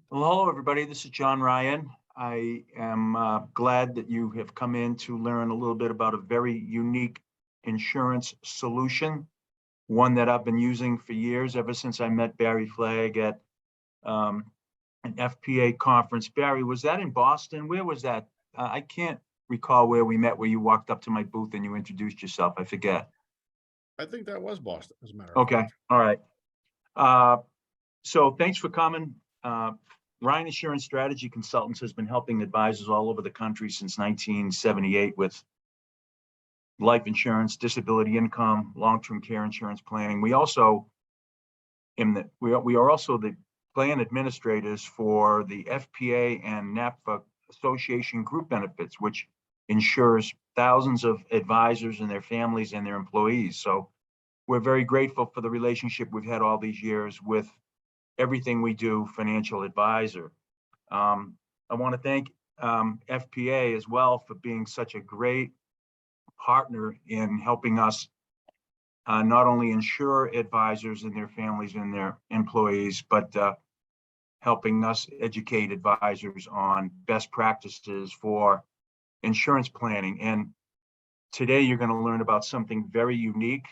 Well, hello, everybody. This is John Ryan. I am glad that you have come in to learn a little bit about a very unique insurance solution, one that I've been using for years, ever since I met Barry Flagg at an FPA conference. Barry, was that in Boston? Where was that? I can't recall where we met, where you walked up to my booth and you introduced yourself. I forget. I think that was Boston, as a matter of Okay, fact. all right. So thanks for coming. Ryan Insurance Strategy Consultants has been helping advisors all over the country since 1978 with life insurance, disability income, long-term care insurance planning. We also we are also the plan administrators for the FPA and NAPFA Association group benefits, which insures thousands of advisors and their families and their employees. So we're very grateful for the relationship we've had all these years with everything we do, financial advisor. I want to thank FPA as well for being such a great partner in helping us not only insure advisors and their families and their employees, but helping us educate advisors on best practices for insurance planning. And today you're going to learn about something very unique,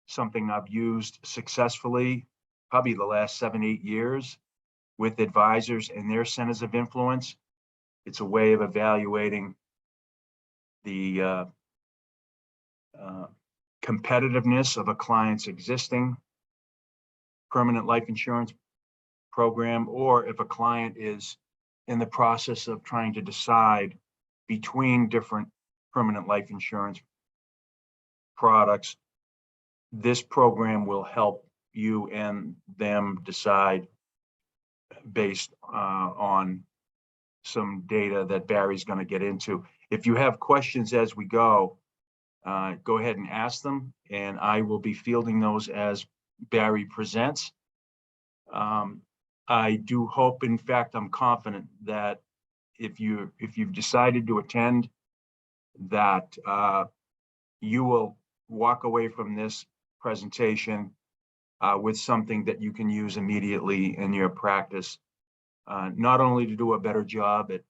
something I've used successfully probably the last 7-8 years with advisors and their centers of influence. It's a way of evaluating the competitiveness of a client's existing permanent life insurance program, or if a client is in the process of trying to decide between different permanent life insurance products. This program will help you and them decide based on some data that Barry's going to get into. If you have questions as we go ahead and ask them, and I will be fielding those as Barry presents. I do hope, in fact, I'm confident that if you've decided to attend, that you will walk away from this presentation with something that you can use immediately in your practice, not only to do a better job at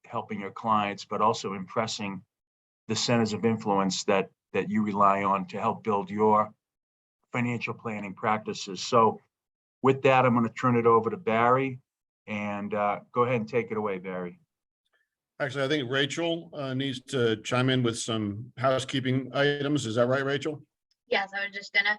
helping your clients, but also impressing the centers of influence that you rely on to help build your financial planning practices. So with that, I'm going to turn it over to Barry, and go ahead and take it away, Barry. Actually, I think Rachel needs to chime in with some housekeeping items. Is that right, Rachel? Yes, I was just gonna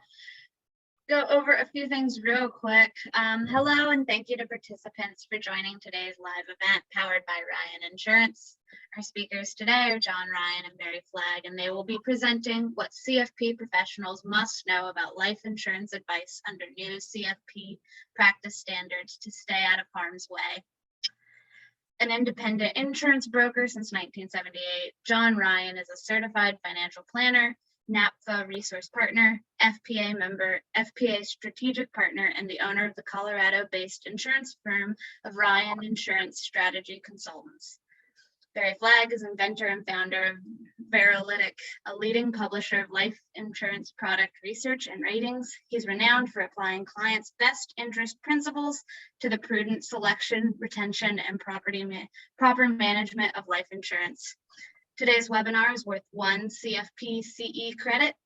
go over a few things real quick. Hello, and thank you to participants for joining today's live event powered by Ryan Insurance. Our speakers today are John Ryan and Barry Flagg, and they will be presenting what CFP professionals must know about life insurance advice under new CFP practice standards to stay out of harm's way. An independent insurance broker since 1978, John Ryan is a certified financial planner, NAPFA resource partner, FPA member, FPA strategic partner, and the owner of the Colorado-based insurance firm of Ryan Insurance Strategy Consultants. Barry Flagg is inventor and founder of Veralytic, a leading publisher of life insurance product research and ratings. He's renowned for applying clients' best interest principles to the prudent selection, retention, and proper management of life insurance. Today's webinar is worth 1 CFP CE credit.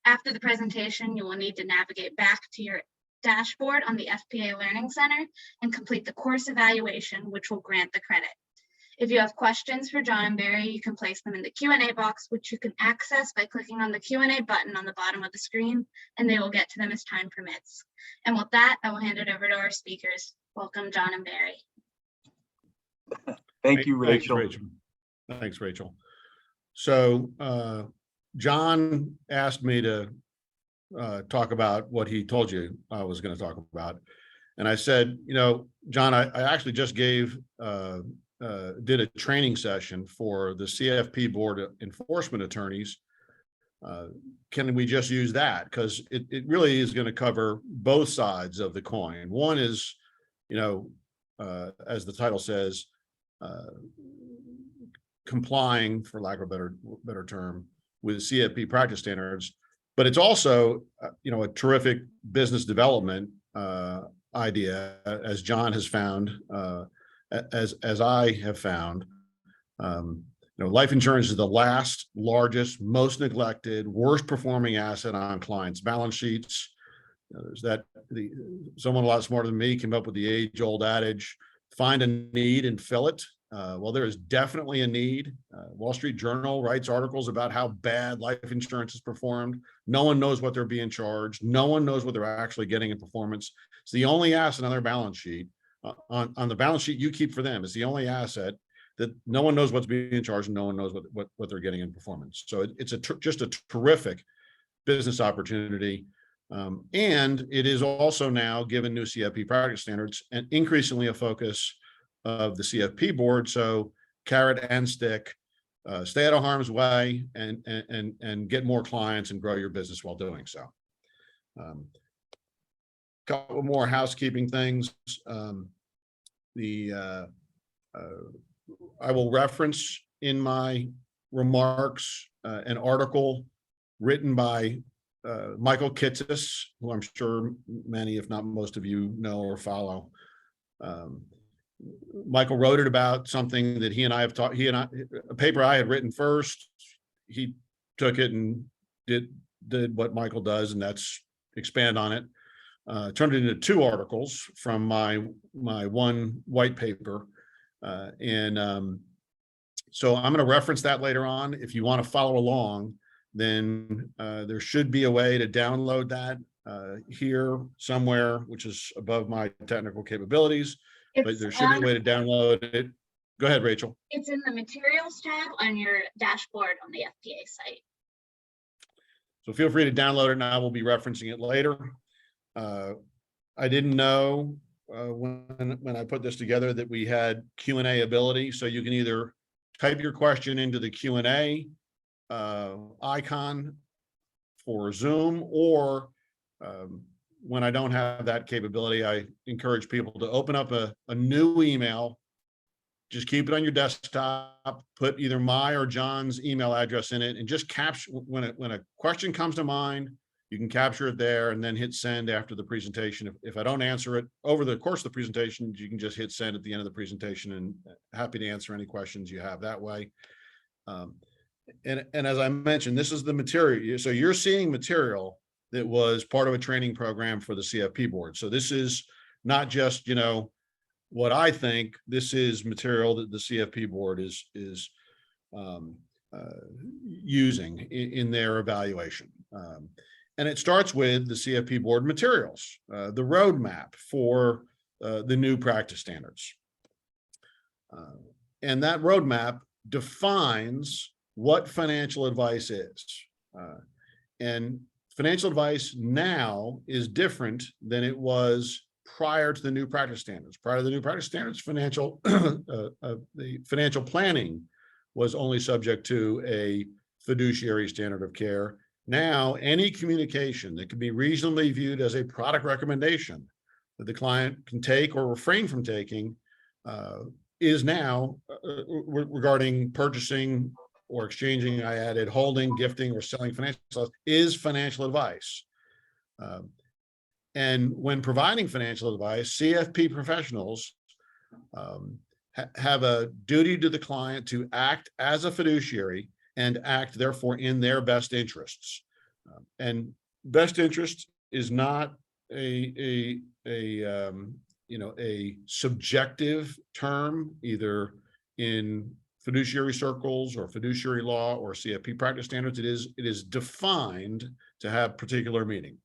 After the presentation, you will need to navigate back to your dashboard on the FPA Learning Center and complete the course evaluation, which will grant the credit. If you have questions for John and Barry, you can place them in the Q&A box, which you can access by clicking on the Q&A button on the bottom of the screen, and they will get to them as time permits. And with that, I will hand it over to our speakers. Welcome, John and Barry. Thank you, Rachel. Thanks, Rachel. So John asked me to talk about what he told you I was going to talk about. And I said, John, I actually just did a training session for the CFP board enforcement attorneys. Can we just use that? Because it really is going to cover both sides of the coin. One is, as the title says, complying, for lack of a better term, with CFP practice standards, but it's also, a terrific business development idea, as John has found, as I have found. Life insurance is the last, largest, most neglected, worst performing asset on clients' balance sheets. There's someone a lot smarter than me came up with the age-old adage, find a need and fill it. Well, there is definitely a need. Wall Street Journal writes articles about how bad life insurance is performed. No one knows what they're being charged. No one knows what they're actually getting in performance. It's the only asset on their balance sheet, on the balance sheet you keep for them. It's the only asset that no one knows what's being charged and no one knows what they're getting in performance. So it's just a terrific business opportunity. And it is also now, given new CFP practice standards, and increasingly a focus of the CFP board. So carrot and stick, stay out of harm's way and get more clients and grow your business while doing so. Couple more housekeeping things. I will reference in my remarks an article written by Michael Kitces, who I'm sure many, if not most of you know or follow. Michael wrote it about something that he and I have taught. A paper I had written first. He took it and did what Michael does, and that's expand on it. Turned it into 2 articles from my one white paper. So I'm going to reference that later on. If you want to follow along, then there should be a way to download that here somewhere, which is above my technical capabilibilities, but there should be a way to download it. Go ahead, Rachel. It's in the materials tab on your dashboard on the FPA site. So feel free to download it, and I will be referencing it later. I didn't know when I put this together that we had Q&A ability, so you can either type your question into the Q&A icon for Zoom, or when I don't have that capability, I encourage people to open up a new email. Just keep it on your desktop, put either my or John's email address in it, and just capture when a question comes to mind. You can capture it there and then hit send after the presentation. If I don't answer it over the course of the presentation, you can just hit send at the end of the presentation, and happy to answer any questions you have that way. And as I mentioned, this is the material. So you're seeing material that was part of a training program for the CFP board. So this is not just, what I think. This is material that the CFP board is using in their evaluation. And it starts with the CFP board materials, the roadmap for the new practice standards. And that roadmap defines what financial advice is. And financial advice now is different than it was prior to the new practice standards. Prior to the new practice standards, the financial planning was only subject to a fiduciary standard of care. Now, any communication that can be reasonably viewed as a product recommendation that the client can take or refrain from taking is now regarding purchasing or exchanging, I added holding, gifting, or selling financial is financial advice. And when providing financial advice, CFP professionals have a duty to the client to act as a fiduciary and act therefore in their best interests. And best interest is not a subjective term, either in fiduciary circles or fiduciary law or CFP practice standards. It is defined to have particular meaning.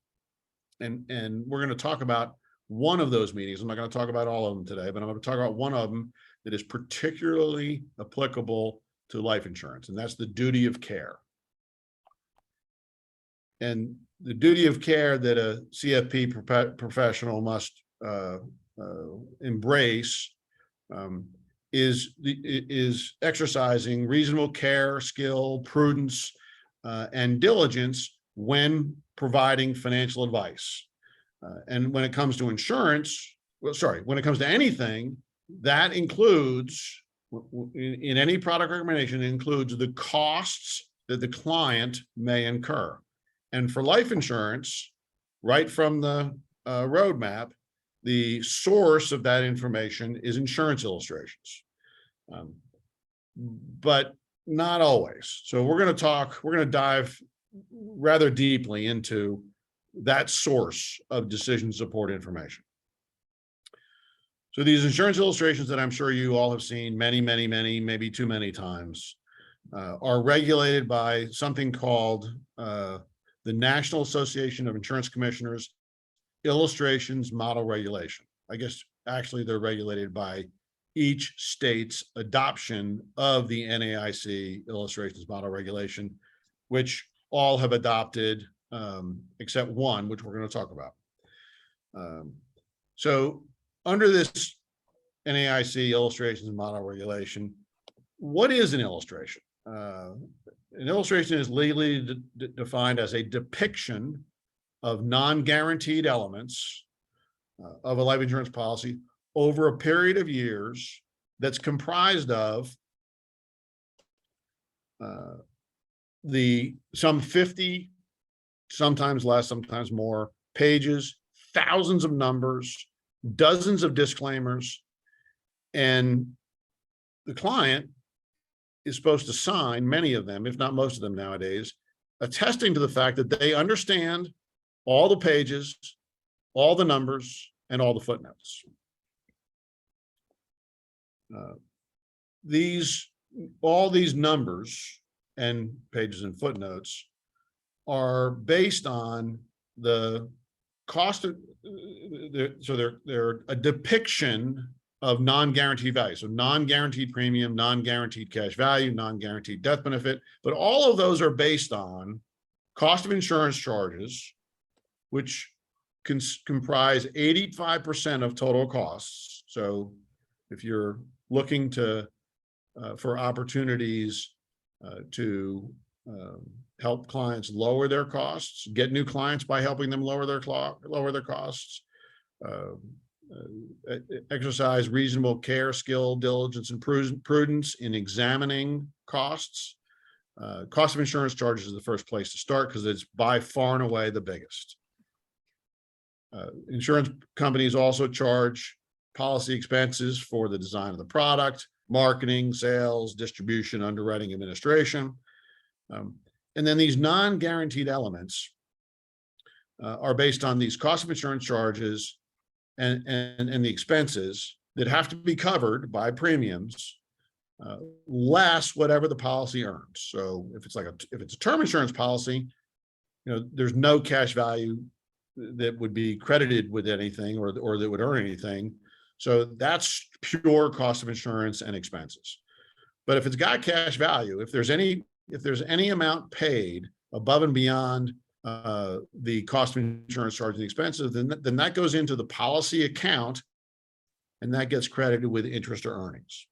And we're going to talk about one of those meanings. I'm not going to talk about all of them today, but I'm going to talk about one of them that is particularly applicable to life insurance, and that's the duty of care. And the duty of care that a CFP professional must embrace is exercising reasonable care, skill, prudence, and diligence when providing financial advice. And when it comes to insurance, when it comes to anything, that includes, in any product recommendation, includes the costs that the client may incur. And for life insurance, right from the roadmap, the source of that information is insurance illustrations, but not always. So we're going to dive rather deeply into that source of decision support information. So these insurance illustrations that I'm sure you all have seen many, maybe too many times, are regulated by something called the National Association of Insurance Commissioners Illustrations Model Regulation. I guess actually they're regulated by each state's adoption of the NAIC Illustrations Model Regulation, which all have adopted except one, which we're going to talk about. So under this NAIC Illustrations Model Regulation, what is an illustration? An illustration is legally defined as a depiction of non-guaranteed elements of a life insurance policy over a period of years that's comprised of some 50, sometimes less, sometimes more pages, thousands of numbers, dozens of disclaimers, and the client is supposed to sign many of them, if not most of them nowadays, attesting to the fact that they understand all the pages, all the numbers, and all the footnotes. All these numbers and pages and footnotes are based on the cost of, so they're a depiction of non-guaranteed value. So non-guaranteed premium, non-guaranteed cash value, non-guaranteed death benefit, but all of those are based on cost of insurance charges, which comprise 85% of total costs. So if you're looking for opportunities to help clients lower their costs, get new clients by helping them lower their costs, exercise reasonable care, skill, diligence, and prudence in examining costs. Cost of insurance charges is the first place to start because it's by far and away the biggest. Insurance companies also charge policy expenses for the design of the product, marketing, sales, distribution, underwriting, administration. And then these non-guaranteed elements are based on these cost of insurance charges and the expenses that have to be covered by premiums, less whatever the policy earns. So if it's a term insurance policy, there's no cash value that would be credited with anything or that would earn anything. So that's pure cost of insurance and expenses. But if it's got cash value, if there's any amount paid above and beyond the cost of insurance charge and expenses, then that goes into the policy account, and that gets credited with interest or earnings.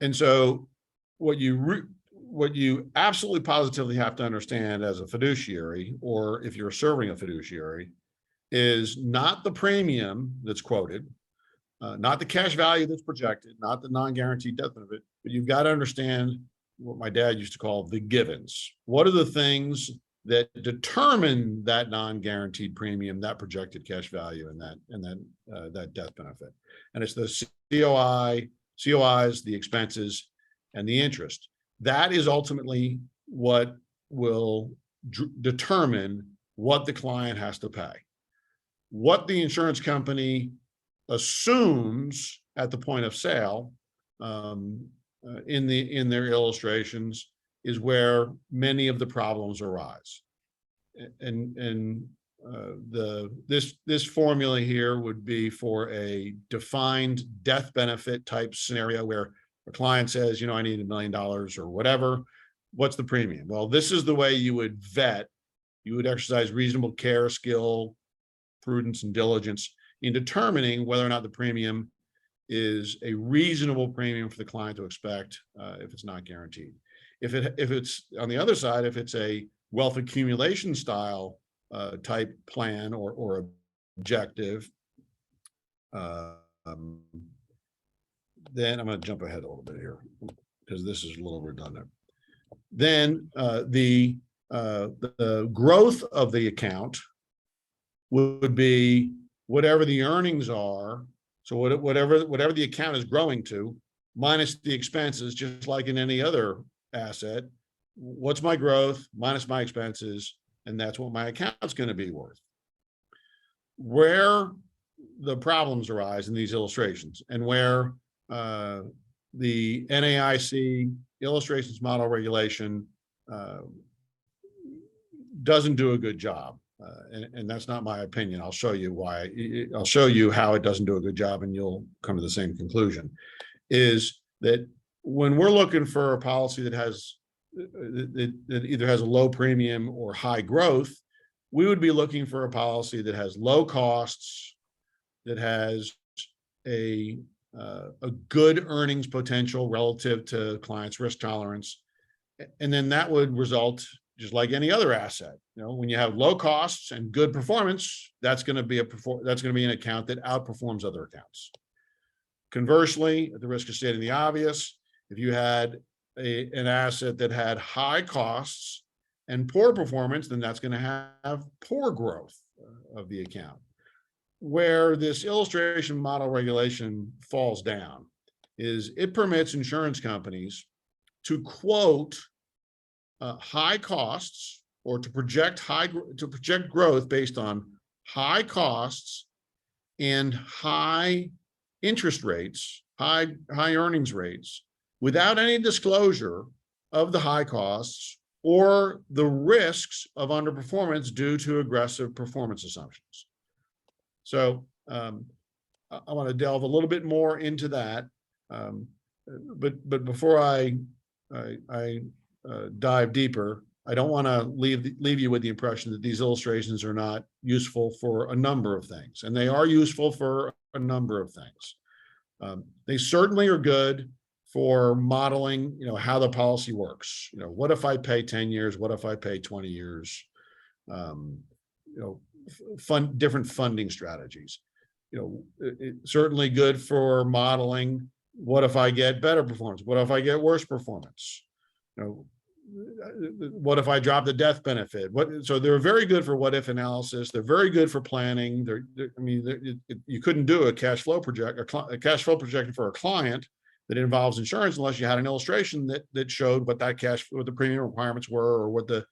And so what you absolutely positively have to understand as a fiduciary, or if you're serving a fiduciary, is not the premium that's quoted, not the cash value that's projected, not the non-guaranteed death benefit, but you've got to understand what my dad used to call the givens. What are the things that determine that non-guaranteed premium, that projected cash value, and that death benefit? And it's the COIs, the expenses, and the interest. That is ultimately what will determine what the client has to pay. What the insurance company assumes at the point of sale in their illustrations is where many of the problems arise. And this formula here would be for a defined death benefit type scenario where a client says, I need $1 million or whatever. What's the premium? Well, this is the way you would vet. You would exercise reasonable care, skill, prudence, and diligence in determining whether or not the premium is a reasonable premium for the client to expect if it's not guaranteed. If it's on the other side, if it's a wealth accumulation style type plan or objective, then I'm going to jump ahead a little bit here because this is a little redundant. Then the growth of the account would be whatever the earnings are. So whatever the account is growing to, minus the expenses, just like in any other asset. What's my growth minus my expenses, and that's what my account's going to be worth. Where the problems arise in these illustrations, and where the NAIC illustrations model regulation doesn't do a good job. And that's not my opinion. I'll show you why. I'll show you how it doesn't do a good job, and you'll come to the same conclusion. Is that when we're looking for a policy that has that either has a low premium or high growth, we would be looking for a policy that has low costs, that has a good earnings potential relative to clients' risk tolerance, and then that would result, just like any other asset. When you have low costs and good performance, that's going to be an account that outperforms other accounts. Conversely, at the risk of stating the obvious, if you had an asset that had high costs and poor performance, then that's going to have poor growth of the account. Where this illustration model regulation falls down is it permits insurance companies to quote high costs, or to project growth based on high costs and high interest rates, high earnings rates, without any disclosure of the high costs or the risks of underperformance due to aggressive performance assumptions. So I want to delve a little bit more into that, but before I dive deeper, I don't want to leave you with the impression that these illustrations are not useful for a number of things, and they are useful for a number of things. They certainly are good for modeling, how the policy works. What if I pay 10 years? What if I pay 20 years? Different funding strategies. It's certainly good for modeling. What if I get better performance? What if I get worse performance? What if I drop the death benefit? So they're very good for what if analysis. They're very good for planning. You couldn't do a cash flow projection for a client that involves insurance unless you had an illustration that showed what the premium requirements were, or what the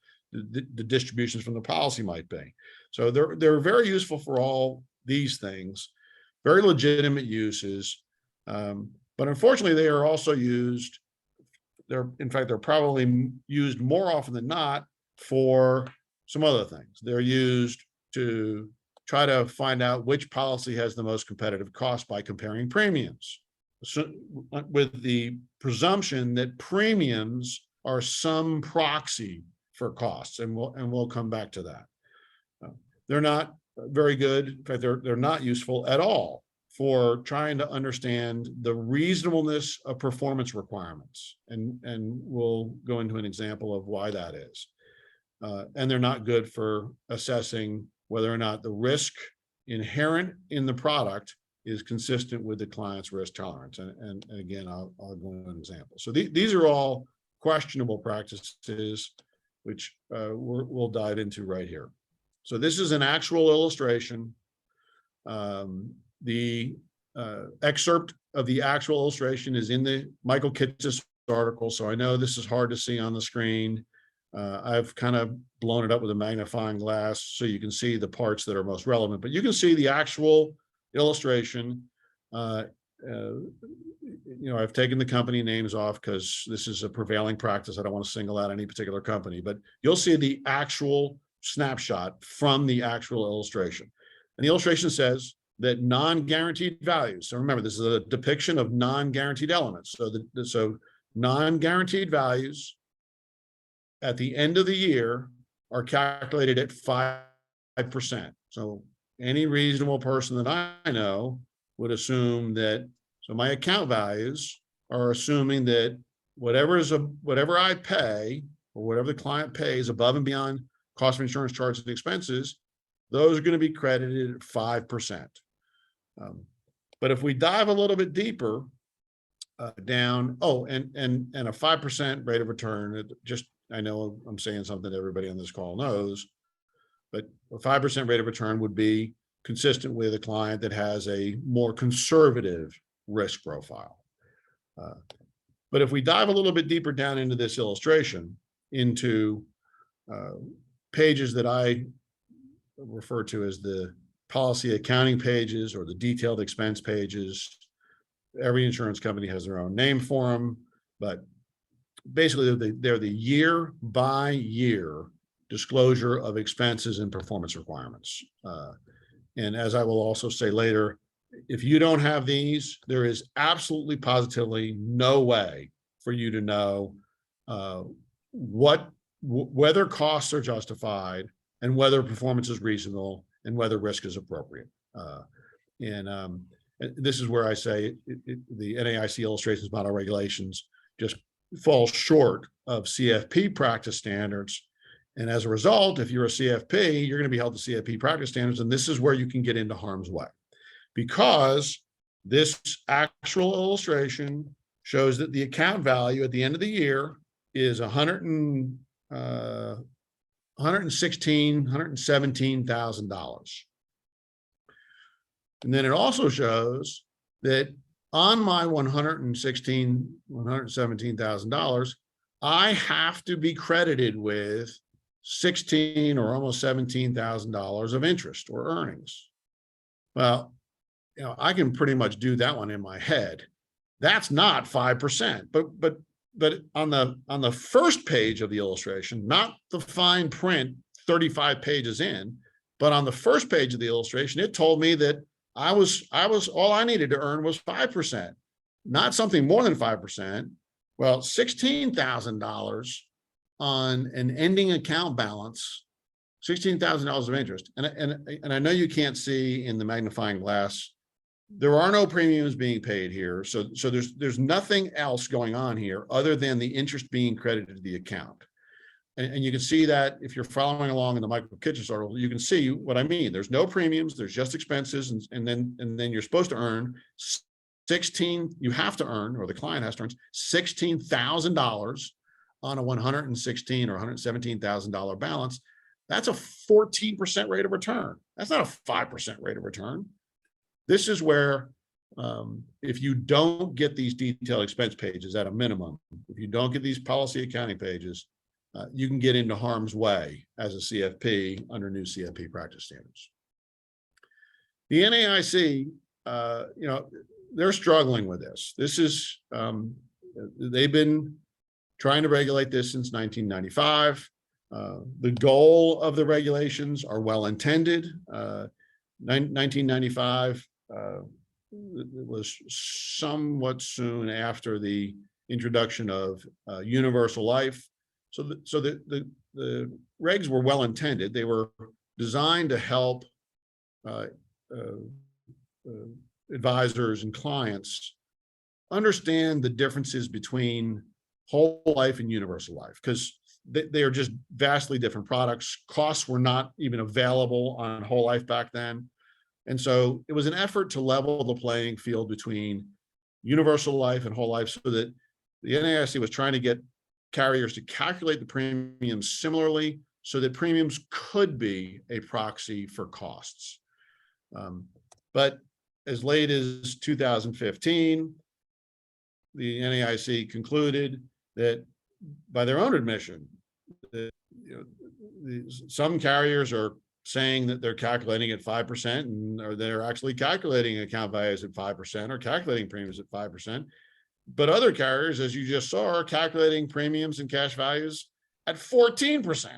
distributions from the policy might be. So they're very useful for all these things, very legitimate uses. But unfortunately, they are also used. They're probably used more often than not for some other things. They're used to try to find out which policy has the most competitive cost by comparing premiums, with the presumption that premiums are some proxy for costs, and we'll come back to that. They're not very good. In fact, they're not useful at all for trying to understand the reasonableness of performance requirements, and we'll go into an example of why that is. And they're not good for assessing whether or not the risk inherent in the product is consistent with the client's risk tolerance. And again, I'll go into an example. So these are all questionable practices, which we'll dive into right here. So this is an actual illustration. The excerpt of the actual illustration is in the Michael Kitces article, so I know this is hard to see on the screen. I've kind of blown it up with a magnifying glass so you can see the parts that are most relevant, but you can see the actual illustration. I've taken the company names off because this is a prevailing practice. I don't want to single out any particular company, but you'll see the actual snapshot from the actual illustration. And the illustration says that non-guaranteed values. So remember, this is a depiction of non-guaranteed elements. So non-guaranteed values at the end of the year are calculated at 5%. So any reasonable person that I know would assume that, so my account values are assuming that whatever I pay, or whatever the client pays above and beyond cost of insurance charges and expenses, those are going to be credited at 5%. But if we dive a little bit deeper down, and a 5% rate of return, I know I'm saying something that everybody on this call knows, but a 5% rate of return would be consistent with a client that has a more conservative risk profile. But if we dive a little bit deeper down into this illustration, into pages that I refer to as the policy accounting pages or the detailed expense pages, every insurance company has their own name for them, but basically they're the year by year disclosure of expenses and performance requirements. And as I will also say later, if you don't have these, there is absolutely positively no way for you to know whether costs are justified and whether performance is reasonable and whether risk is appropriate. And this is where I say the NAIC illustrations model regulations just fall short of CFP practice standards. And as a result, if you're a CFP, you're going to be held to CFP practice standards. And this is where you can get into harm's way, because this actual illustration shows that the account value at the end of the year is $117,000. And then it also shows that on my $117,000, I have to be credited with $16,000 or almost $17,000 of interest or earnings. Well, I can pretty much do that one in my head. That's not 5%, but on the first page of the illustration, not the fine print 35 pages in, but on the first page of the illustration, it told me that I was all I needed to earn was 5%, not something more than 5%. Well, $16,000 on an ending account balance, $16,000 of interest. And I know you can't see in the magnifying glass, there are no premiums being paid here. So there's nothing else going on here other than the interest being credited to the account. And you can see that if you're following along in the Michael Kitchens article, you can see what I mean. There's no premiums, there's just expenses, and then you're supposed to earn you have to earn, or the client has to earn $16,000 on a $116,000 or $117,000 balance. That's a 14% rate of return. That's not a 5% rate of return. This is where if you don't get these detailed expense pages at a minimum, if you don't get these policy accounting pages, you can get into harm's way as a CFP under new CFP practice standards. The NAIC, they're struggling with this. This is, they've been trying to regulate this since 1995. The goal of the regulations are well-intended. 1995 it was somewhat soon after the introduction of universal life. So the regs were well-intended. They were designed to help advisors and clients understand the differences between whole life and universal life, because they are just vastly different products. Costs were not even available on whole life back then. And so it was an effort to level the playing field between universal life and whole life, so that the NAIC was trying to get carriers to calculate the premiums similarly, so that premiums could be a proxy for costs. But as late as 2015, the NAIC concluded that, by their own admission, that some carriers are saying that they're calculating at 5%, or they're actually calculating account values at 5% or calculating premiums at 5%. But other carriers, as you just saw, are calculating premiums and cash values at 14%.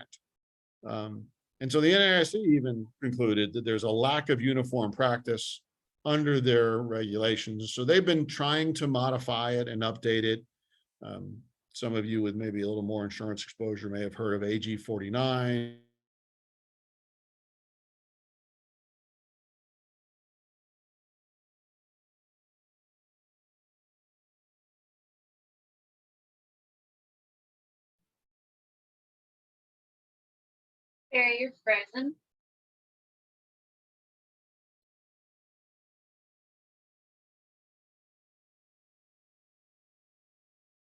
And so the NAIC even concluded that there's a lack of uniform practice under their regulations. So they've been trying to modify it and update it. Some of you with maybe a little more insurance exposure may have heard of AG 49. Barry, you're frozen.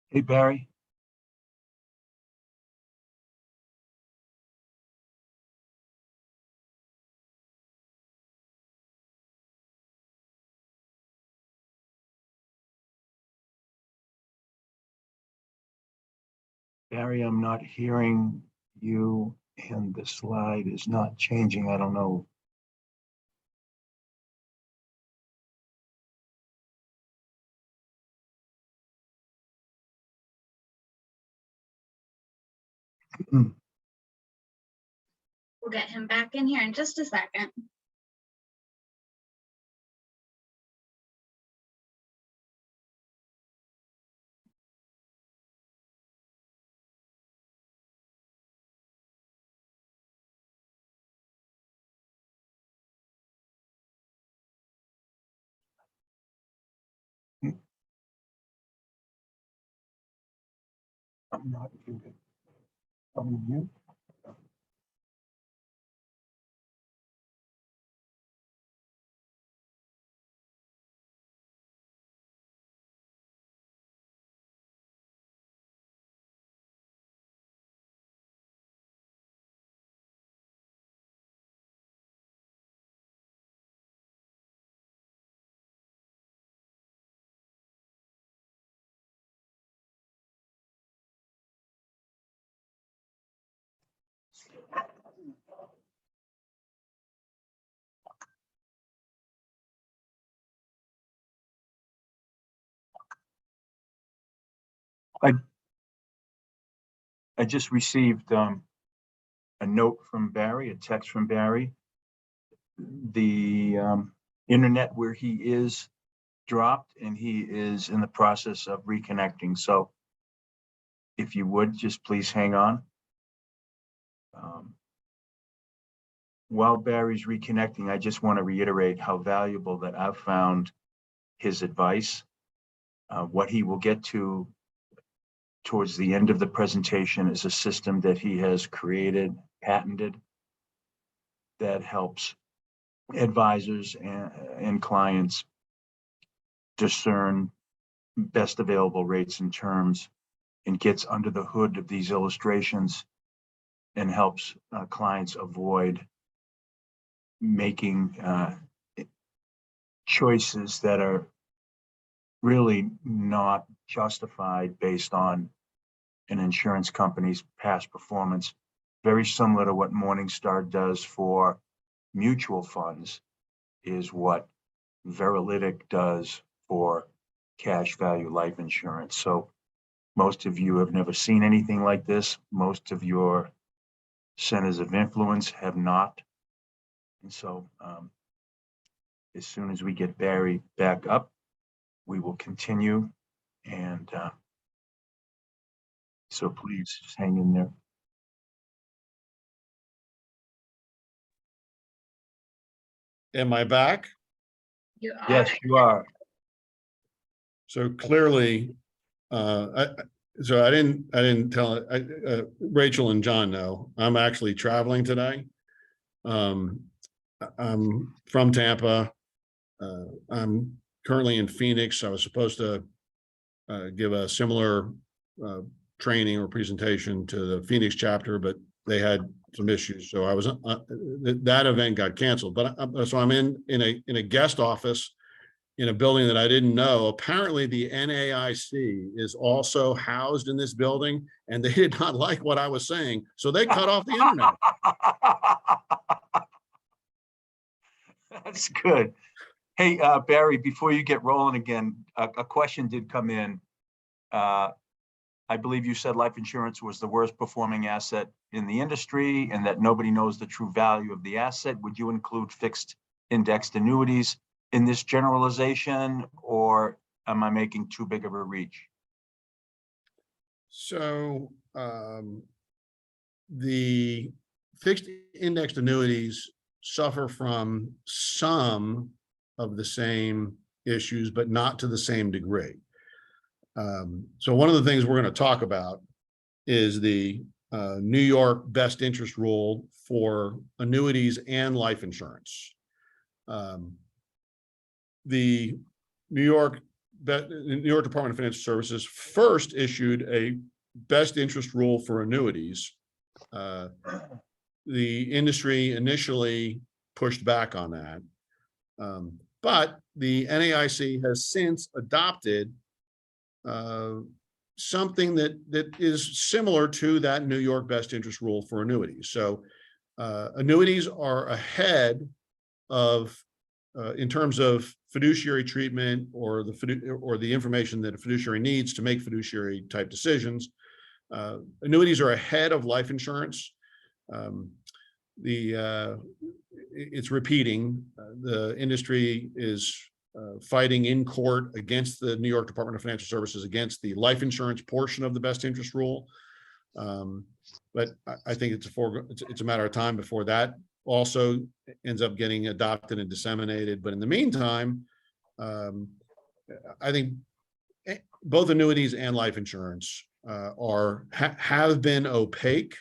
Hey, Barry. Barry, I'm not hearing you and the slide is not changing. I don't know. We'll get him back in here in just a second. I'm not muted. I'm mute. I just received a note from Barry, a text from Barry. The internet where he is dropped and he is in the process of reconnecting. So if you would, just please hang on. While Barry's reconnecting, I just want to reiterate how valuable that I've found his advice. What he will get to towards the end of the presentation is a system that he has created, patented, that helps advisors and clients discern best available rates and terms, and gets under the hood of these illustrations and helps clients avoid making choices that are really not justified based on an insurance company's past performance. Very similar to what Morningstar does for mutual funds is what Veralytic does for cash value life insurance. So most of you have never seen anything like this. Most of your centers of influence have not. And so as soon as we get Barry back up, we will continue. And so please just hang in there. Am I back? You are. Yes, you are. So clearly, I didn't tell Rachel and John know, I'm actually traveling today. I'm from Tampa. I'm currently in Phoenix. I was supposed to give a similar training or presentation to the Phoenix chapter, but they had some issues. So I was that event got canceled. But so I'm in a guest office in a building that I didn't know. Apparently the NAIC is also housed in this building, and they did not like what I was saying. So they cut off the internet. That's good. Hey, Barry, before you get rolling again, a question did come in. I believe you said life insurance was the worst performing asset in the industry and that nobody knows the true value of the asset. Would you include fixed indexed annuities in this generalization, or am I making too big of a reach? So the fixed indexed annuities suffer from some of the same issues, but not to the same degree. So one of the things we're going to talk about is the New York best interest rule for annuities and life insurance. The New York Department of Financial Services first issued a best interest rule for annuities. The industry initially pushed back on that, but the NAIC has since adopted something that is similar to that New York best interest rule for annuities. So annuities are ahead of, in terms of fiduciary treatment or the information that a fiduciary needs to make fiduciary type decisions. Annuities are ahead of life insurance. It's repeating. The industry is fighting in court against the New York Department of Financial Services against the life insurance portion of the best interest rule. But I think it's a matter of time before that also ends up getting adopted and disseminated. But in the meantime, I think both annuities and life insurance have been opaque.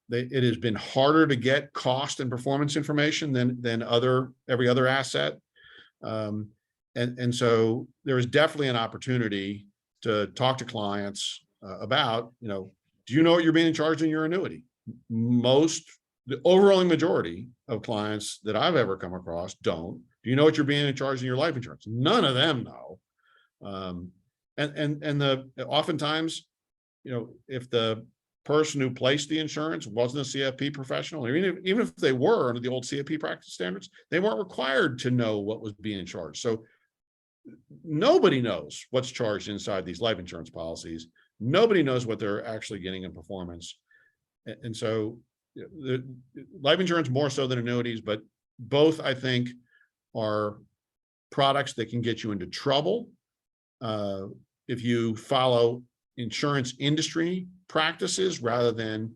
It has been harder to get cost and performance information than every other asset. And so there is definitely an opportunity to talk to clients about, do you know what you're being charged in your annuity? The overwhelming majority of clients that I've ever come across don't. Do you know what you're being charged in your life insurance? None of them know. Oftentimes, if the person who placed the insurance wasn't a CFP professional, or even if they were under the old CFP practice standards, they weren't required to know what was being charged. So nobody knows what's charged inside these life insurance policies. Nobody knows what they're actually getting in performance. And so the life insurance more so than annuities, but both I think are products that can get you into trouble if you follow insurance industry practices rather than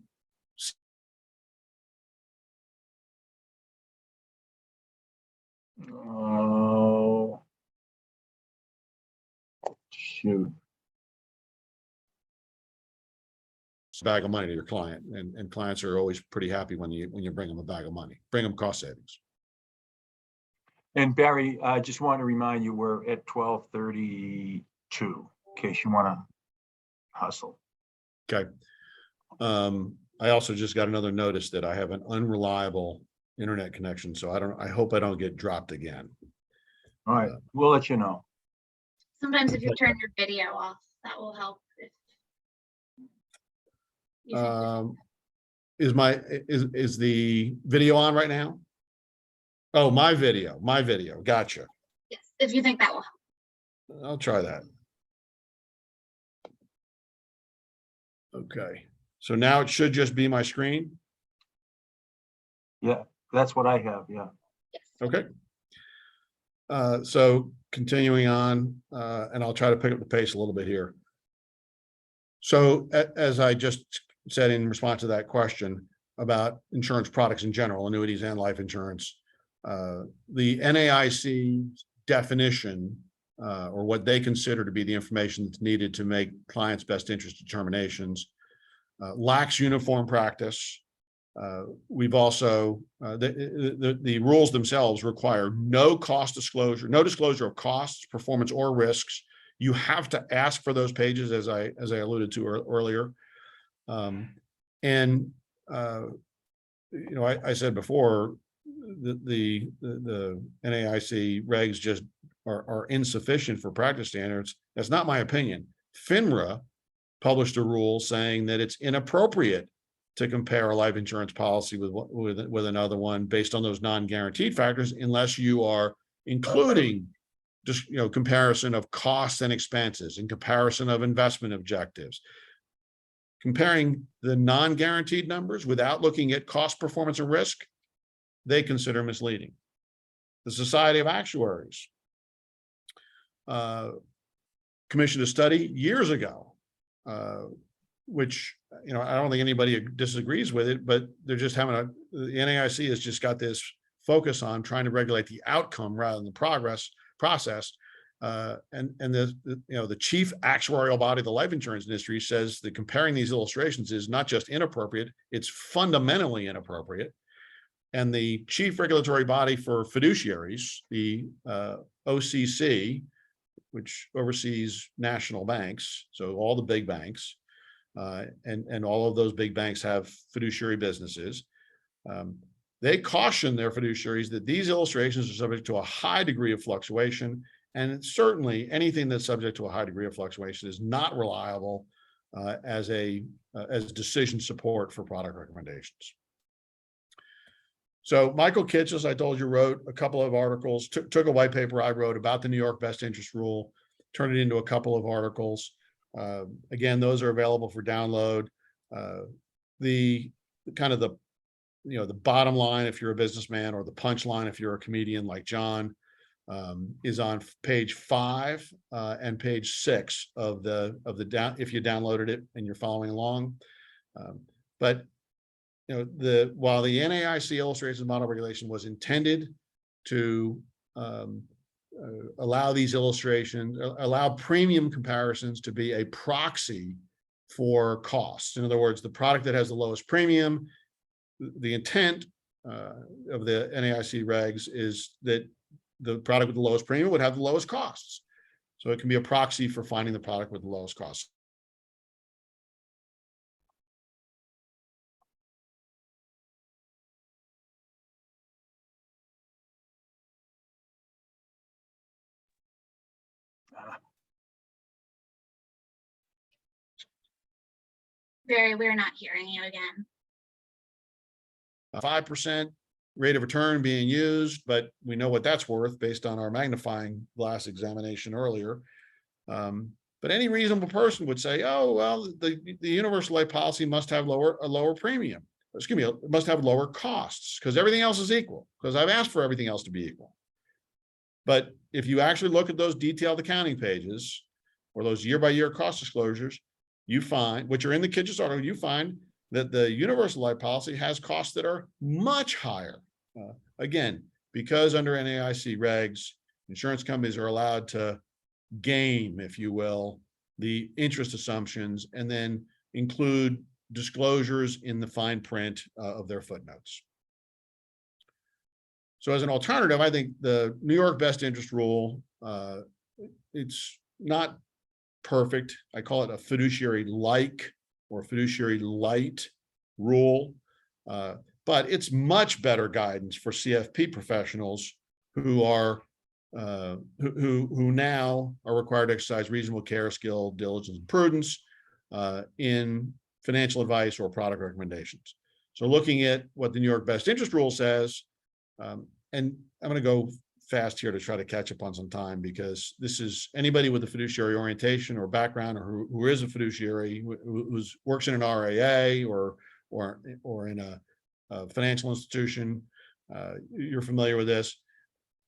Oh, shoot. bag of money to your client, and clients are always pretty happy when you bring them a bag of money, bring them cost savings. And Barry, I just want to remind you, we're at 12:32, in case you want to hustle. Okay. I also just got another notice that I have an unreliable internet connection, so I hope I don't get dropped again. All right, we'll let you know. Sometimes if you turn your video off, that will help. Is the video on right now? Oh, my video. Gotcha. Yes, if you think that will help. I'll try that. Okay, so now it should just be my screen. Yeah, that's what I have. Yeah. Yes. Okay. So continuing on, and I'll try to pick up the pace a little bit here. So as I just said in response to that question about insurance products in general, annuities and life insurance, the NAIC definition, or what they consider to be the information that's needed to make clients' best interest determinations, lacks uniform practice. We've also, the rules themselves require no disclosure of costs, performance, or risks. You have to ask for those pages, as I alluded to earlier. I said before, the NAIC regs just are insufficient for practice standards. That's not my opinion. FINRA published a rule saying that it's inappropriate to compare a life insurance policy with another one based on those non-guaranteed factors, unless you are including just comparison of costs and expenses and comparison of investment objectives. Comparing the non-guaranteed numbers without looking at cost, performance, and risk, they consider misleading. The Society of Actuaries commissioned a study years ago, which I don't think anybody disagrees with it, but they're just the NAIC has just got this focus on trying to regulate the outcome rather than the process. And the chief actuarial body of the life insurance industry says that comparing these illustrations is not just inappropriate, it's fundamentally inappropriate. And the chief regulatory body for fiduciaries, the OCC, which oversees national banks, so all the big banks, and all of those big banks have fiduciary businesses. They caution their fiduciaries that these illustrations are subject to a high degree of fluctuation And certainly anything that's subject to a high degree of fluctuation is not reliable as decision support for product recommendations. So Michael Kitch, as I told you, wrote a couple of articles, took a white paper I wrote about the New York Best Interest Rule, turned it into a couple of articles. Again, those are available for download. The bottom line, if you're a businessman, or the punchline, if you're a comedian like John, is on page 5 and page 6 of the down, if you downloaded it and you're following along. But while the NAIC illustrations model regulation was intended to allow these illustrations, allow premium comparisons to be a proxy for costs. In other words, the product that has the lowest premium, the intent of the NAIC regs is that the product with the lowest premium would have the lowest costs. So it can be a proxy for finding the product with the lowest costs. Barry, we're not hearing you again. 5% rate of return being used, but we know what that's worth based on our magnifying glass examination earlier. But any reasonable person would say, oh, well, the universal life policy must have a lower premium. Excuse me, it must have lower costs because everything else is equal, because I've asked for everything else to be equal. But if you actually look at those detailed accounting pages or those year-by-year cost disclosures, you find, which are in the Kitch's article, you find that the universal life policy has costs that are much higher. Again, because under NAIC regs, insurance companies are allowed to game, if you will, the interest assumptions and then include disclosures in the fine print of their footnotes. So as an alternative, I think the New York Best Interest Rule, it's not perfect. I call it a fiduciary-like or fiduciary light rule, but it's much better guidance for CFP professionals who are who now are required to exercise reasonable care, skill, diligence, and prudence in financial advice or product recommendations. So looking at what the New York Best Interest Rule says, and I'm going to go fast here to try to catch up on some time, because this is anybody with a fiduciary orientation or background, or who is a fiduciary, who works in an RIA or in a financial institution. You're familiar with this.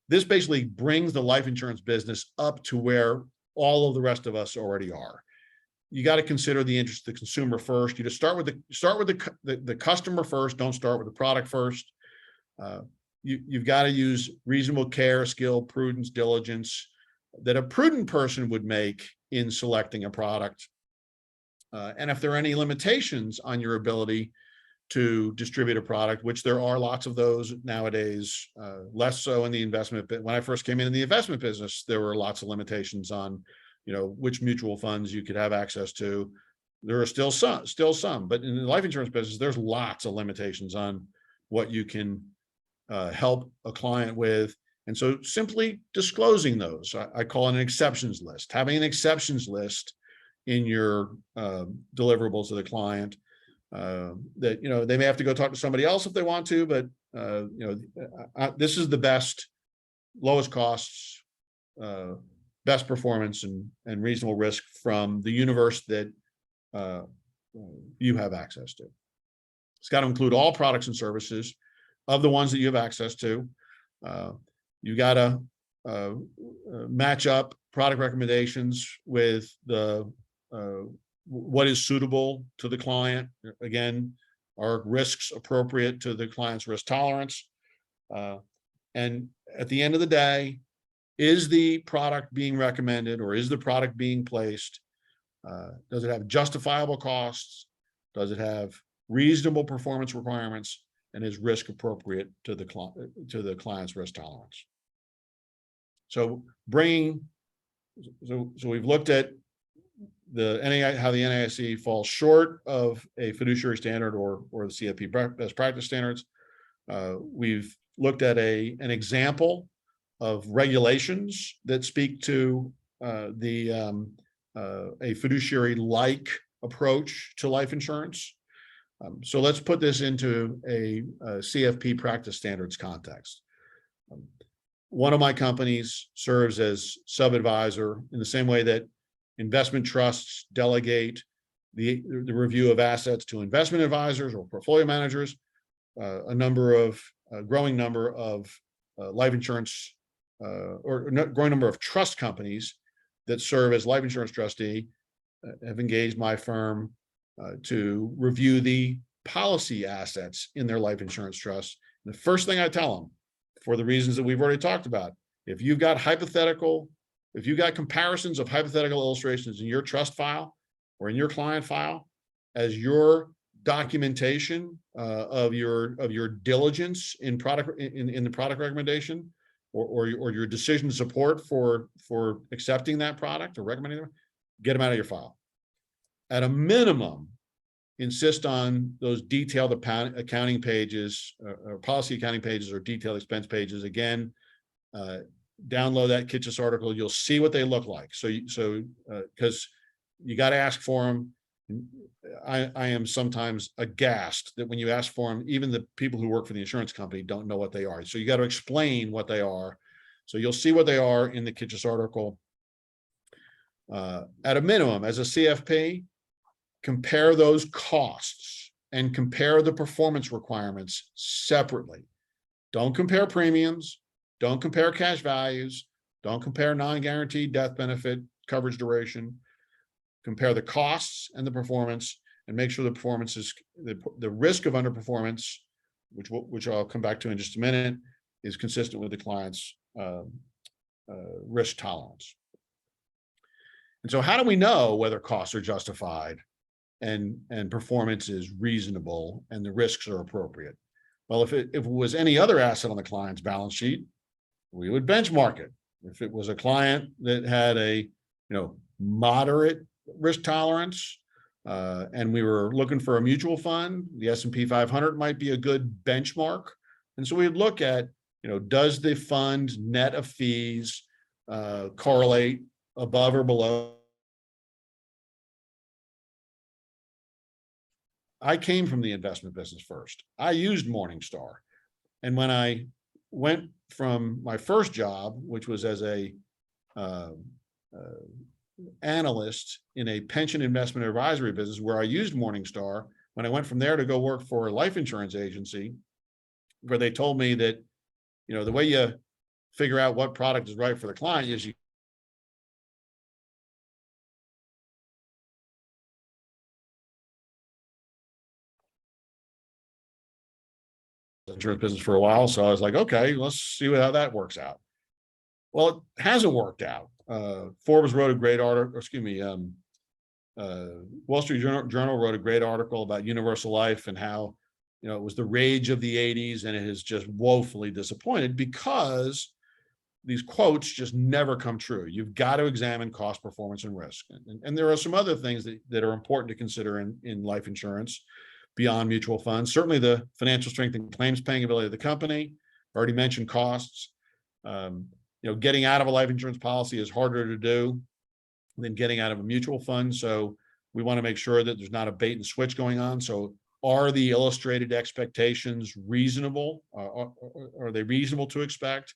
This basically brings the life insurance business up to where all of the rest of us already are. You got to consider the interest of the consumer first. You just start with the customer first. Don't start with the product first. You've got to use reasonable care, skill, prudence, diligence that a prudent person would make in selecting a product. And if there are any limitations on your ability to distribute a product, which there are lots of those nowadays, less so in the investment. But when I first came in the investment business, there were lots of limitations on, which mutual funds you could have access to. There are still some, but in the life insurance business, there's lots of limitations on what you can help a client with. And so simply disclosing those, I call it an exceptions list. Having an exceptions list in your deliverables to the client, that they may have to go talk to somebody else if they want to, but this is the best, lowest costs, best performance, and reasonable risk from the universe that you have access to. It's got to include all products and services of the ones that you have access to. You got to match up product recommendations with the what is suitable to the client. Again, are risks appropriate to the client's risk tolerance? And at the end of the day, is the product being recommended, or is the product being placed? Does it have justifiable costs? Does it have reasonable performance requirements? And is risk appropriate to the client's risk tolerance? So we've looked at how the NAIC falls short of a fiduciary standard or the CFP best practice standards. We've looked at an example regulations that speak to a fiduciary-like approach to life insurance. So let's put this into a CFP practice standards context. One of my companies serves as sub-advisor in the same way that investment trusts delegate the review of assets to investment advisors or portfolio managers. A growing number of life insurance growing number of trust companies that serve as life insurance trustee have engaged my firm to review the policy assets in their life insurance trust. And the first thing I tell them, for the reasons that we've already talked about, if you've got comparisons of hypothetical illustrations in your trust file or in your client file as your documentation of your diligence in the product recommendation or your decision support for accepting that product or recommending them, get them out of your file. At a minimum, insist on those detailed accounting pages, or policy accounting pages, or detailed expense pages. Again, download that Kitchus article. You'll see what they look like. So because you got to ask for them. I am sometimes aghast that when you ask for them, even the people who work for the insurance company don't know what they are. So you got to explain what they are. So you'll see what they are in the Kitchus article. At a minimum, as a CFP, compare those costs and compare the performance requirements separately. Don't compare premiums. Don't compare cash values. Don't compare non-guaranteed death benefit coverage duration. Compare the costs and the performance, and make sure the performance is the risk of underperformance, which I'll come back to in just a minute, is consistent with the client's risk tolerance. And so how do we know whether costs are justified and performance is reasonable and the risks are appropriate? Well, if it was any other asset on the client's balance sheet, we would benchmark it. If it was a client that had a moderate risk tolerance and we were looking for a mutual fund, the S&P 500 might be a good benchmark. And so we'd look at, does the fund net of fees correlate above or below? I came from the investment business first. I used Morningstar. And when I went from my first job, which was as a analyst in a pension investment advisory business where I used Morningstar, when I went from there to go work for a life insurance agency, where they told me that, the way you figure out what product is right for the client is you insurance business for a while. So I was like, okay, let's see how that works out. Well, it hasn't worked out. Forbes wrote a great article, Wall Street Journal wrote a great article about universal life and how, it was the rage of the 80s and it has just woefully disappointed because these quotes just never come true. You've got to examine cost, performance, and risk. And there are some other things that are important to consider in life insurance beyond mutual funds. Certainly the financial strength and claims paying ability of the company. I already mentioned costs. Getting out of a life insurance policy is harder to do than getting out of a mutual fund. So we want to make sure that there's not a bait and switch going on. So are the illustrated expectations reasonable? Are they reasonable to expect?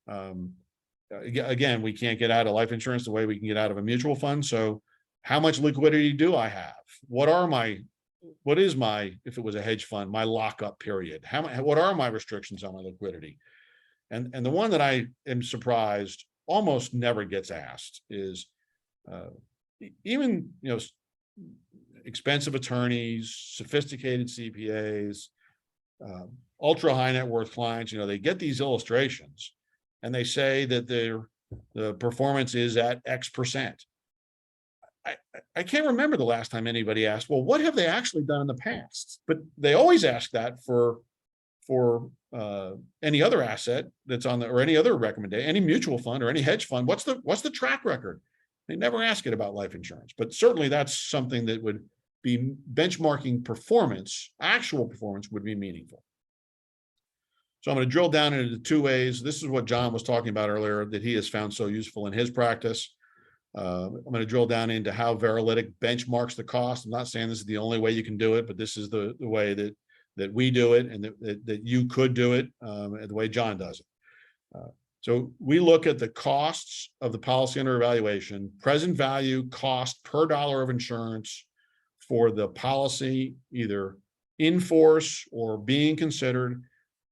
Again, we can't get out of life insurance the way we can get out of a mutual fund. So how much liquidity do I have? What is my, if it was a hedge fund, my lockup period? What are my restrictions on my liquidity? And the one that I am surprised almost never gets asked is even, expensive attorneys, sophisticated CPAs, ultra high net worth clients, they get these illustrations and they say that the performance is at X%. I can't remember the last time anybody asked, well, what have they actually done in the past? But they always ask that for any other asset that's on or any other recommendation, any mutual fund or any hedge fund. What's the track record? They never ask it about life insurance, but certainly that's something that would be benchmarking performance, actual performance would be meaningful. So I'm going to drill down into two ways. This is what John was talking about earlier that he has found so useful in his practice. I'm going to drill down into how Veralytic benchmarks the cost. I'm not saying this is the only way you can do it, but this is the way that we do it and that you could do it, and the way John does it. So we look at the costs of the policy under evaluation, present value cost per dollar of insurance for the policy, either in force or being considered.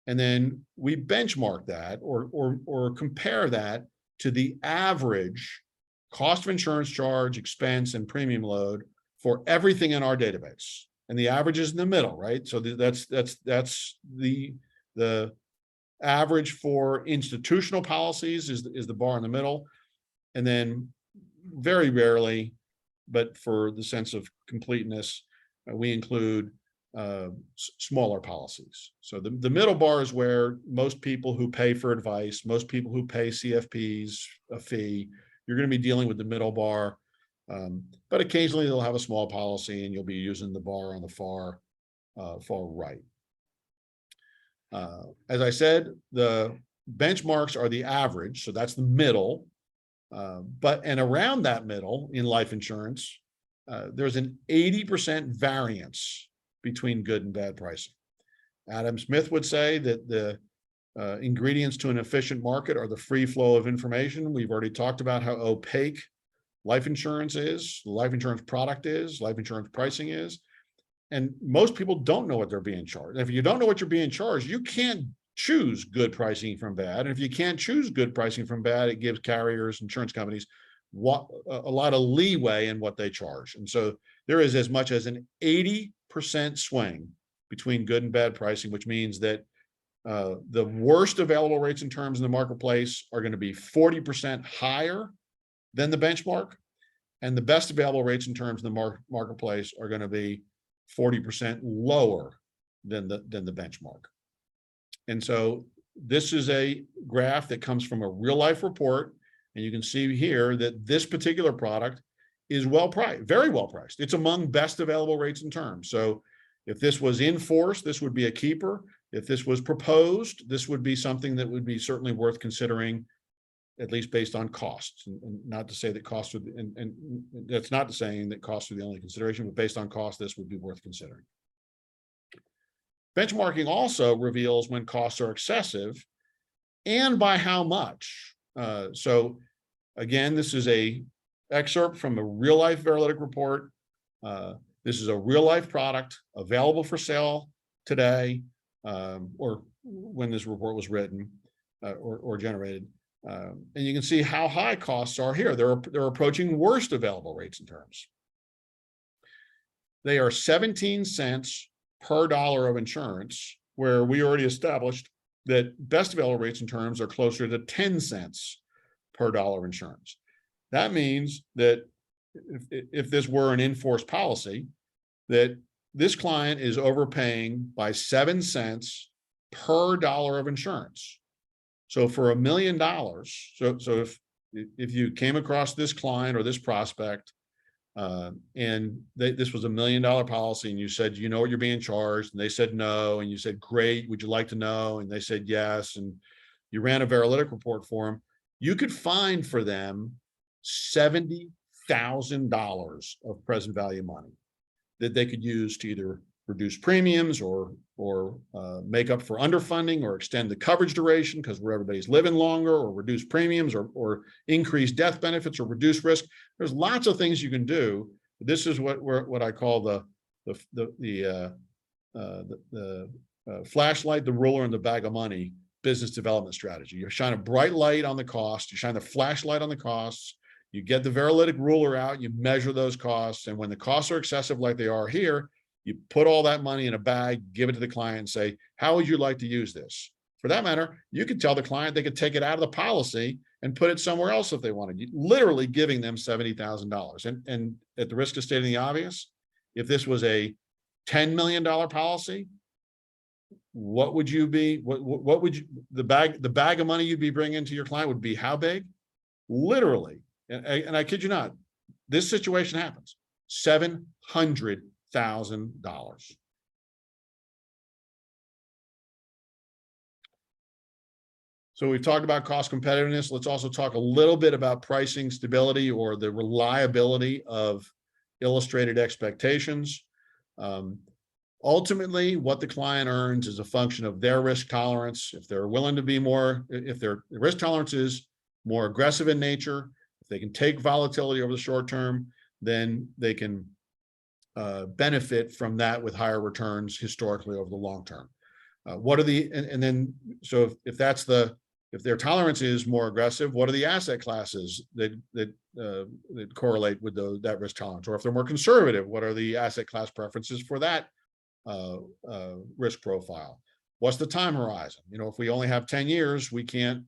And then we benchmark that or compare that to the average cost of insurance charge, expense, and premium load for everything in our database. And the average is in the middle, right? So that's the average for institutional policies is the bar in the middle. And then very rarely, but for the sense of completeness, we include smaller policies. So the middle bar is where most people who pay for advice, most people who pay CFPs a fee, you're going to be dealing with the middle bar. But occasionally they'll have a small policy and you'll be using the bar on the far right. As I said, the benchmarks are the average, so that's the middle. And around that middle in life insurance, there's an 80% variance between good and bad pricing. Adam Smith would say that the ingredients to an efficient market are the free flow of information. We've already talked about how opaque life insurance is, life insurance product is, life insurance pricing is. And most people don't know what they're being charged. And if you don't know what you're being charged, you can't choose good pricing from bad. And if you can't choose good pricing from bad, it gives carriers, insurance companies, a lot of leeway in what they charge. And so there is as much as an 80% swing between good and bad pricing, which means that the worst available rates and terms in the marketplace are going to be 40% higher than the benchmark, and the best available rates and terms in the marketplace are going to be 40% lower than the benchmark. And so this is a graph that comes from a real life report, and you can see here that this particular product is well priced, very well priced. It's among best available rates and terms. So if this was in force, this would be a keeper. If this was proposed, this would be something that would be certainly worth considering, at least based on costs. And not to say that costs would, and that's not saying that costs are the only consideration, but based on cost, this would be worth considering. Benchmarking also reveals when costs are excessive and by how much. So again, this is a excerpt from a real life Veralytic report. This is a real life product available for sale today, or when this report was written or generated. And you can see how high costs are here. They're approaching worst available rates and terms. They are 17 cents per dollar of insurance, where we already established that best available rates and terms are closer to 10 cents per dollar of insurance. That means that if this were an in-force policy, that this client is overpaying by 7 cents per dollar of insurance. So for $1 million, so if you came across this client or this prospect, and this was $1 million policy, and you said, you know what you're being charged, and they said no, and you said, great, would you like to know? And they said yes, and you ran a Veralytic report for them, you could find for them $70,000 of present value money that they could use to either reduce premiums or make up for underfunding or extend the coverage duration because where everybody's living longer, or reduce premiums or increase death benefits or reduce risk. There's lots of things you can do. This is what I call the flashlight, the ruler, and the bag of money business development strategy. You shine a bright light on the cost, you shine the flashlight on the costs, you get the Veralytic ruler out, you measure those costs, and when the costs are excessive like they are here, you put all that money in a bag, give it to the client, and say, how would you like to use this? For that matter, you could tell the client they could take it out of the policy and put it somewhere else if they wanted. Literally giving them $70,000. And at the risk of stating the obvious, if this was a $10 million policy, what would you be? What would you, the bag of money you'd be bringing to your client would be how big? Literally, and I kid you not, this situation happens. $700,000. So we've talked about cost competitiveness. Let's also talk a little bit about pricing stability or the reliability of illustrated expectations. Ultimately, what the client earns is a function of their risk tolerance. If they're willing to be more, if their risk tolerance is more aggressive in nature, if they can take volatility over the short term, then they can benefit from that with higher returns historically over the long term. What are the, and then, so if that's the, if their tolerance is more aggressive, what are the asset classes that correlate with that risk tolerance? Or if they're more conservative, what are the asset class preferences for that risk profile? What's the time horizon? You know, if we only have 10 years, we don't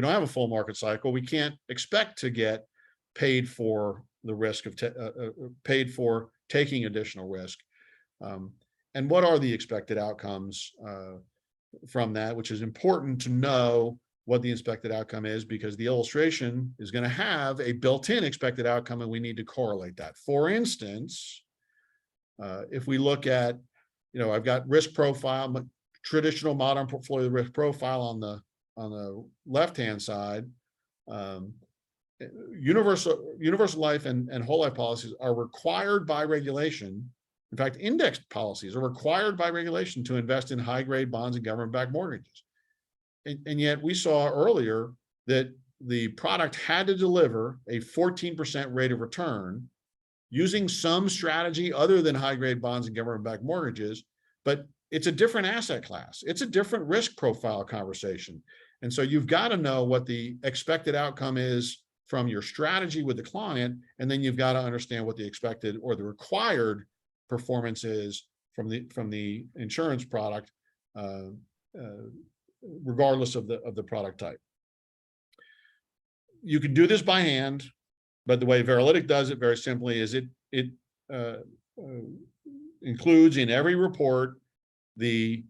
have a full market cycle. We can't expect to get paid for the risk of paid for taking additional risk. And what are the expected outcomes from that, which is important to know what the expected outcome is, because the illustration is going to have a built-in expected outcome and we need to correlate that. For instance, if we look at, you know, I've got risk profile, traditional modern portfolio risk profile on the left-hand side. Universal life and whole life policies are required by regulation. In fact, indexed policies are required by regulation to invest in high-grade bonds and government-backed mortgages. And yet we saw earlier that the product had to deliver a 14% rate of return using some strategy other than high-grade bonds and government-backed mortgages, but it's a different asset class. It's a different risk profile conversation. And so you've got to know what the expected outcome is from your strategy with the client, and then you've got to understand what the expected or the required performance is from the insurance product, regardless of the product type. You can do this by hand, but the way Veralytic does it very simply is it includes in every report the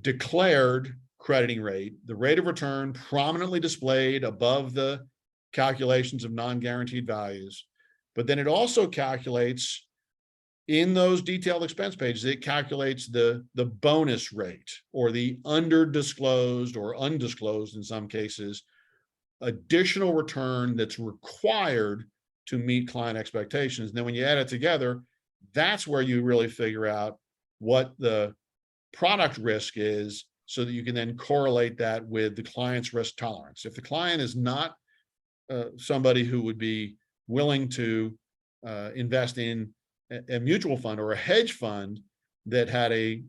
declared crediting rate, the rate of return prominently displayed above the calculations of non-guaranteed values. But then it also calculates in those detailed expense pages, it calculates the bonus rate or the under-disclosed or undisclosed in some cases, additional return that's required to meet client expectations. And then when you add it together, that's where you really figure out what the product risk is so that you can then correlate that with the client's risk tolerance. If the client is not somebody who would be willing to invest in a mutual fund or a hedge fund that had a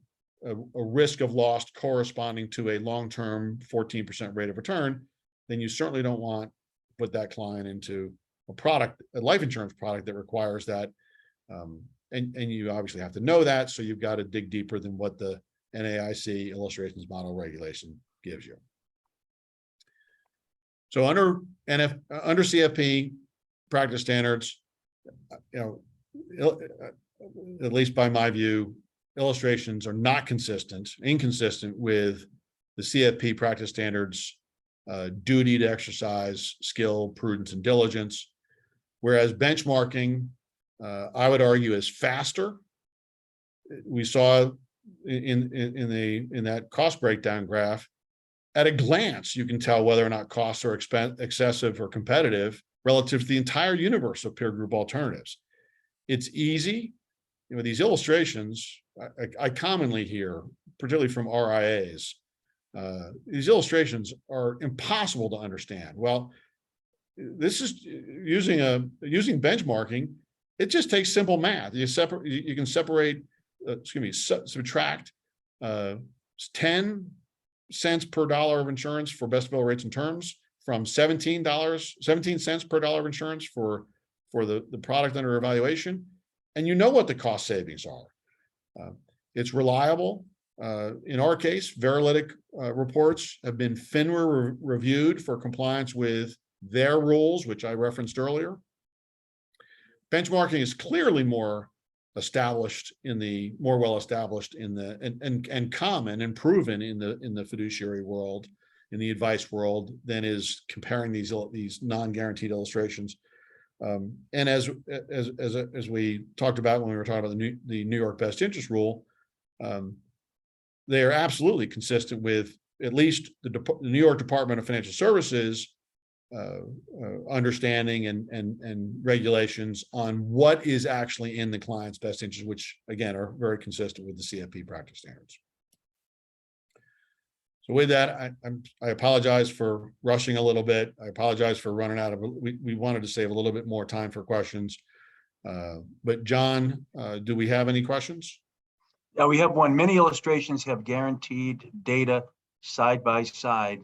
risk of loss corresponding to a long-term 14% rate of return, then you certainly don't want to put that client into a life insurance product that requires that. And you obviously have to know that. So you've got to dig deeper than what the NAIC illustrations model regulation gives you. So under CFP practice standards, you know, at least by my view, illustrations are not inconsistent with the CFP practice standards duty to exercise skill, prudence, and diligence. Whereas benchmarking, I would argue, is faster. We saw in that cost breakdown graph, at a glance, you can tell whether or not costs are excessive or competitive relative to the entire universe of peer group alternatives. It's easy. You know, these illustrations, I commonly hear, particularly from RIAs, these illustrations are impossible to understand. Well, this is using benchmarking. It just takes simple math. You can subtract 10 cents per dollar of insurance for best available rates and terms from 17 cents per dollar of insurance for the product under evaluation, and you know what the cost savings are. It's reliable. In our case, Veralytic reports have been FINRA reviewed for compliance with their rules, which I referenced earlier. Benchmarking is clearly more well established and common and proven in the fiduciary world, in the advice world, than is comparing these non-guaranteed illustrations. And as we talked about when we were talking about the New York best interest rule, they are absolutely consistent with at least the New York Department of Financial Services understanding and regulations on what is actually in the client's best interest, which again are very consistent with the CFP practice standards. So with that, I apologize for rushing a little bit. I apologize for running out of. We wanted to save a little bit more time for questions. But John, do we have any questions? Yeah, we have one. Many illustrations have guaranteed data side by side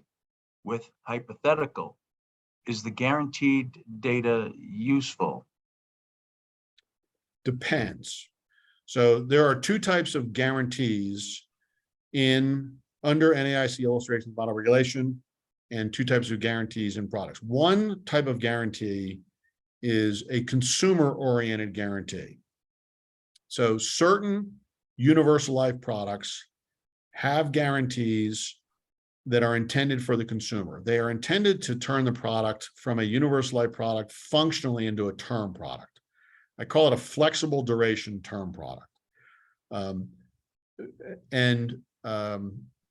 with hypothetical. Is the guaranteed data useful? Depends. So there are two types of guarantees under NAIC illustration model regulation, and two types of guarantees in products. One type of guarantee is a consumer-oriented guarantee. So certain universal life products have guarantees that are intended for the consumer. They are intended to turn the product from a universal life product functionally into a term product. I call it a flexible duration term product.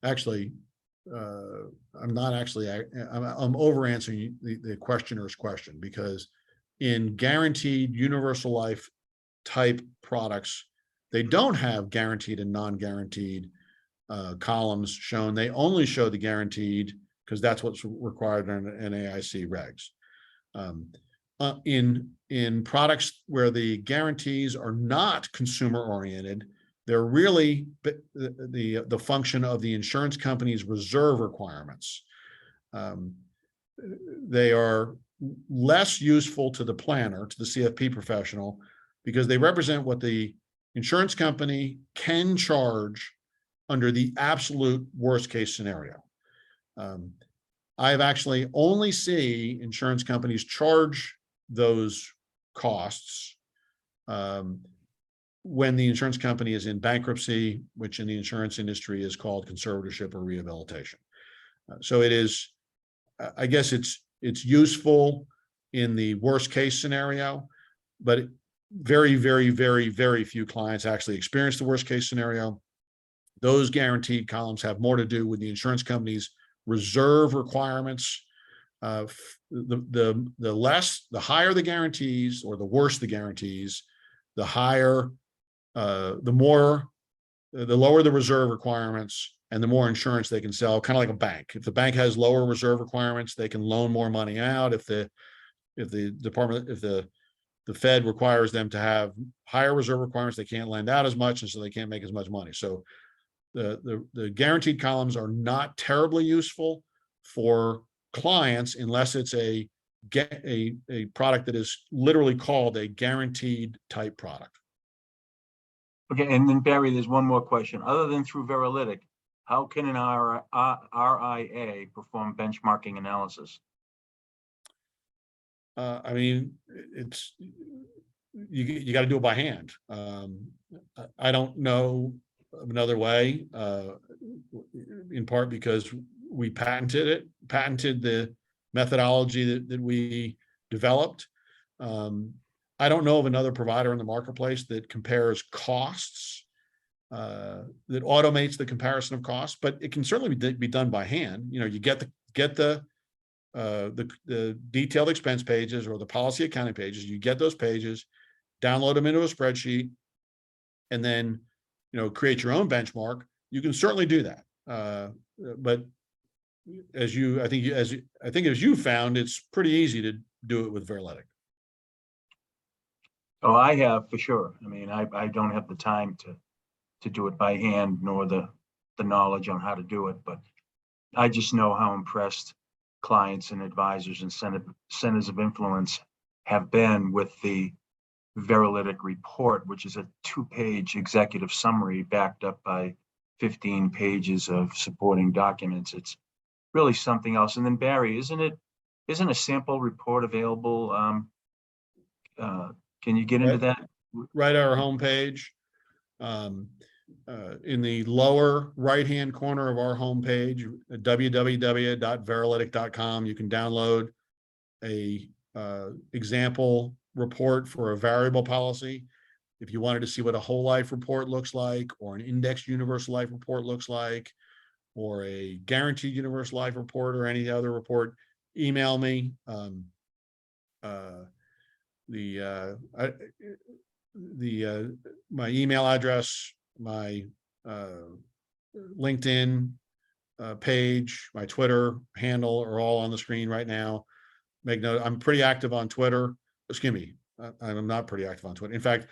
Actually, I'm over answering the questioner's question, because in guaranteed universal life type products, they don't have guaranteed and non-guaranteed columns shown. They only show the guaranteed because that's what's required in NAIC regs. In products where the guarantees are not consumer oriented, they're really the function of the insurance company's reserve requirements. They are less useful to the planner, to the CFP professional, because they represent what the insurance company can charge under the absolute worst case scenario. I've actually only see insurance companies charge those costs when the insurance company is in bankruptcy, which in the insurance industry is called conservatorship or rehabilitation. So it is, I guess it's useful in the worst case scenario, but very, very, very, very few clients actually experience the worst case scenario. Those guaranteed columns have more to do with the insurance company's reserve requirements. The higher the guarantees, or the worse the guarantees, the lower the reserve requirements, and the more insurance they can sell, kind of like a bank. If the bank has lower reserve requirements, they can loan more money out. If the Fed requires them to have higher reserve requirements, they can't lend out as much, and so they can't make as much money. So the guaranteed columns are not terribly useful for clients unless it's a product that is literally called a guaranteed type product. Okay, and then Barry, there's one more question. Other than through Veralytic, how can an RIA perform benchmarking analysis? I mean, you got to do it by hand. I don't know of another way, in part because we patented the methodology that we developed. I don't know of another provider in the marketplace that compares costs, that automates the comparison of costs, but it can certainly be done by hand. You know, you get the detailed expense pages or the policy accounting pages. You get those pages, download them into a spreadsheet, and then create your own benchmark. You can certainly do that, but as you found, it's pretty easy to do it with Veralytic. Oh, I have, for sure. I mean, I don't have the time to do it by hand, nor the knowledge on how to do it, but I just know how impressed clients and advisors and centers of influence have been with the Veralytic report, which is a 2-page executive summary backed up by 15 pages of supporting documents. It's really something else. And then Barry, isn't a sample report available? Can you get into that? Right at our homepage. In the lower right-hand corner of our homepage, www.veralytic.com, you can download a example report for a variable policy. If you wanted to see what a whole life report looks like, or an indexed universal life report looks like, or a guaranteed universal life report or any other report, email me. My email address, my LinkedIn page, my Twitter handle are all on the screen right now. Make note, I'm pretty active on Twitter. Excuse me, I'm not pretty active on Twitter. In fact,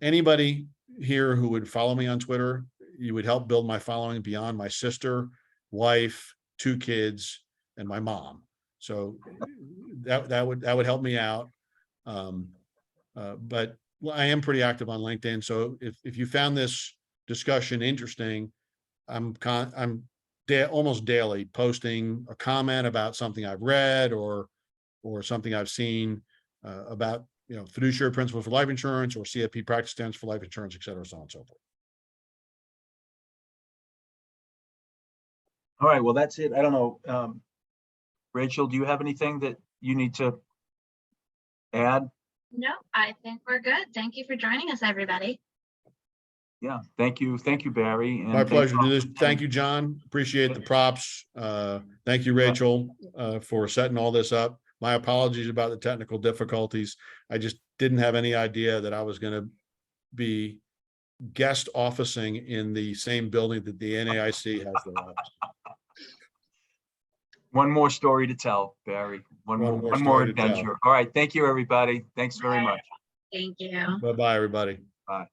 anybody here who would follow me on Twitter, you would help build my following beyond my sister, wife, 2 kids, and my mom. So that would help me out. But I am pretty active on LinkedIn. So if you found this discussion interesting, I'm almost daily posting a comment about something I've read or something I've seen about, fiduciary principles for life insurance or CFP practice standards for life insurance, et cetera, so on and so forth. All right, well, that's it. I don't know. Rachel, do you have anything that you need to add? No, I think we're good. Thank you for joining us, everybody. Yeah, thank you. Thank you, Barry. And My pleasure to do this. thank Thank you, John. Appreciate the props. Thank you, Rachel, for setting all this up. My apologies about the technical difficulties. I just didn't have any idea that I was going to be guest officing in the same building that the NAIC has their office. One more story to tell, Barry. One more story to tell. adventure. All right. Thank you, everybody. Thanks very much. Thank you. Bye-bye, everybody. Bye.